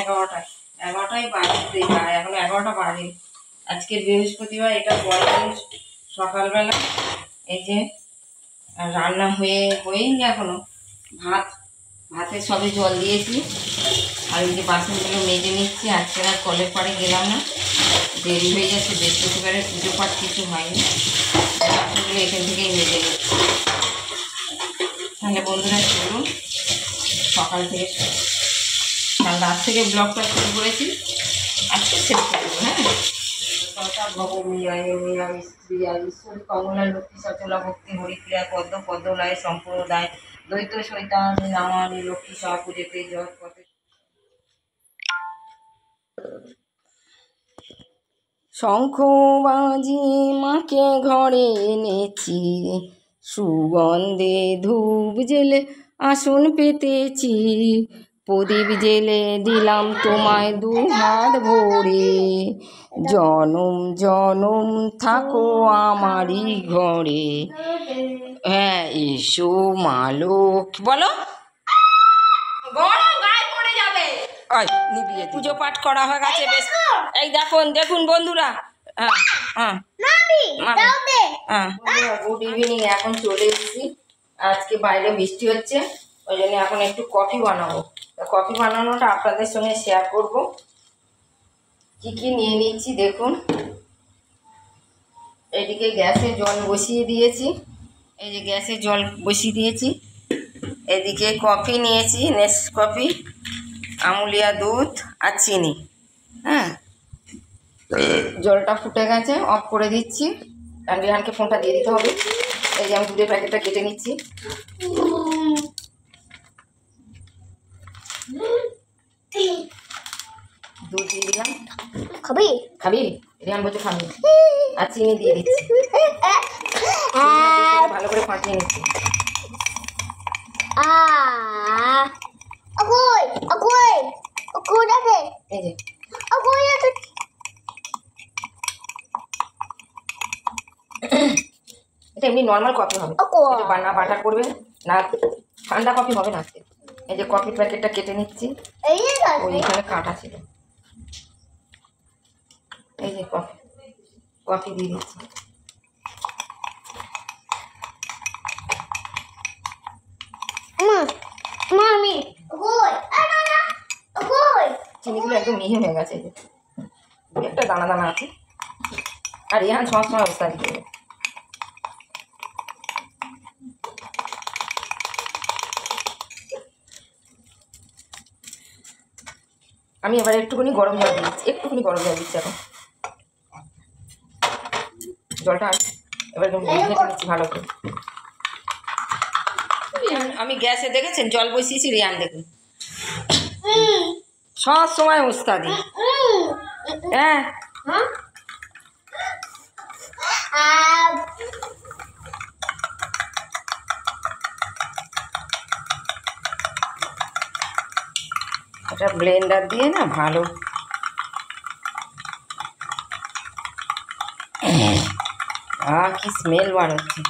11টায় 11টায় বাজতে যায়, এখন 11টা বাজে। আজকের বৃহস্পতিবার, এটা পরের দিন সকালবেলা। এই যে রান্না হয়েই এখনো ভাতে সবে জল দিয়েছি, আর এই যে বাসনগুলো মেজে নিচ্ছি। আজকে আর কলের পাড়ে গেলাম না, দেরি হয়ে যাচ্ছে, বৃহস্পতিবারের পুজো পাঠ কিছু হয়নি, বাসনগুলো এখান থেকেই মেজে নিচ্ছি। তাহলে বন্ধুরা চলুন, সকাল থেকে কাল রাত থেকে ব্লগটা শুরু করেছি, আজকে শেষ করবো। হ্যাঁ, ঈশ্বরী কমলা লক্ষ্মী সচলা ভক্তি হরিক্রিয়া পদ্ম পদ্মলায় সম্প্রদায় দ্বৈত শৈতান নামানি লক্ষ্মী সহ পুজোতে জয় পথে। শঙ্খ বাজিয়ে মাকে ঘরে এনেছি, সুগন্ধে ধূপ জেলে আসন পেতেছি, প্রদীপ জেলে দিলাম তোমায় দুহাত ভরে, জনম জনম থাকো আমারই ঘরে। হ্যাঁ, এসো মা লক্ষ্মী, বলো পুজো পাঠ করা হয়ে গেছে বেশ। এই দেখুন বন্ধুরা, গুড ইভিনিং। এখন চলে এসেছি, আজকে বাইরে বৃষ্টি হচ্ছে, ওই জন্য এখন একটু কফি বানাবো। কফি বানানোটা আপনাদের সঙ্গে শেয়ার করব। কি কি নিয়ে নিচ্ছি দেখুন। এইদিকে গ্যাসে জল বসিয়ে দিয়েছি, এই যে গ্যাসে জল বসিয়ে দিয়েছি। এদিকে কফি নিয়েছি, নেসকফি, আমুলিয়া দুধ আর চিনি। হ্যাঁ, জলটা ফুটে গেছে, অফ করে দিচ্ছি। আর রিহানকে ফোনটা দিয়ে দিতে হবে। এই যে আমি দুধের প্যাকেটটা কেটে নিচ্ছি। দুধ দিয়ে দিলাম। খাবি? রিহান বলছে খাবি। আর চিনি দিয়ে দিচ্ছি, ভালো করে ফাটিয়ে নিচ্ছি। এই যে এটা এমনি নর্মাল কফি হবে, না বাটার করবে না, ঠান্ডা কফি হবে না আজকে। এই যে কফি প্যাকেটটা কেটে নিচ্ছি, ওইখানে কাটা ছিল। এই যে কফি দিয়ে দিচ্ছি। চিনিগুলো একদম মিহি হয়ে গেছে, এই যে একটা দানা দানা আছে। আর রিহান সবসময় অবস্থা দিতে হবে। আমি এবার একটুখানি গরম জল দিচ্ছি, এখন জলটা এবার ঘেটে নিচ্ছি ভালো করে। আমি গ্যাসে দেখেছেন জল বসিয়েছি, রিয়ান দেখুন সব সময় উস্তাদি। হ্যাঁ, এটা ব্লেন্ডার দিয়ে না ভালো কি স্মেল বার হচ্ছে।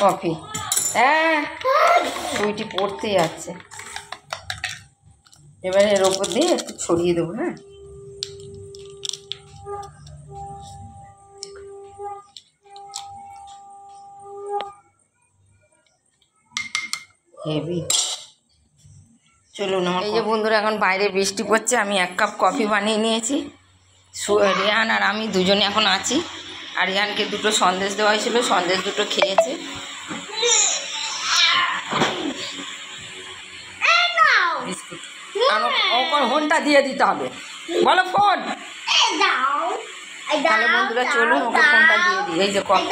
কফি, হ্যাঁ সুইটি পড়তে যাচ্ছে। এবারে এর ওপর দিয়ে একটু ছড়িয়ে দেবো। হ্যাঁ, হেভি। চলুন, এই যে বন্ধুরা এখন বাইরে বৃষ্টি পড়ছে, আমি 1 কাপ কফি বানিয়ে নিয়েছি। রিহান আর আমি দুজনে এখন আছি। আর রিহানকে 2টো সন্দেশ দেওয়া হয়েছিল, সন্দেশ 2টো খেয়েছে। বিস্কুট ফোনটা দিয়ে দিতে হবে, বলো ফোন। তাহলে বন্ধুরা চলুন, ওকে ফোনটা দিয়ে দিই। এই যে কফি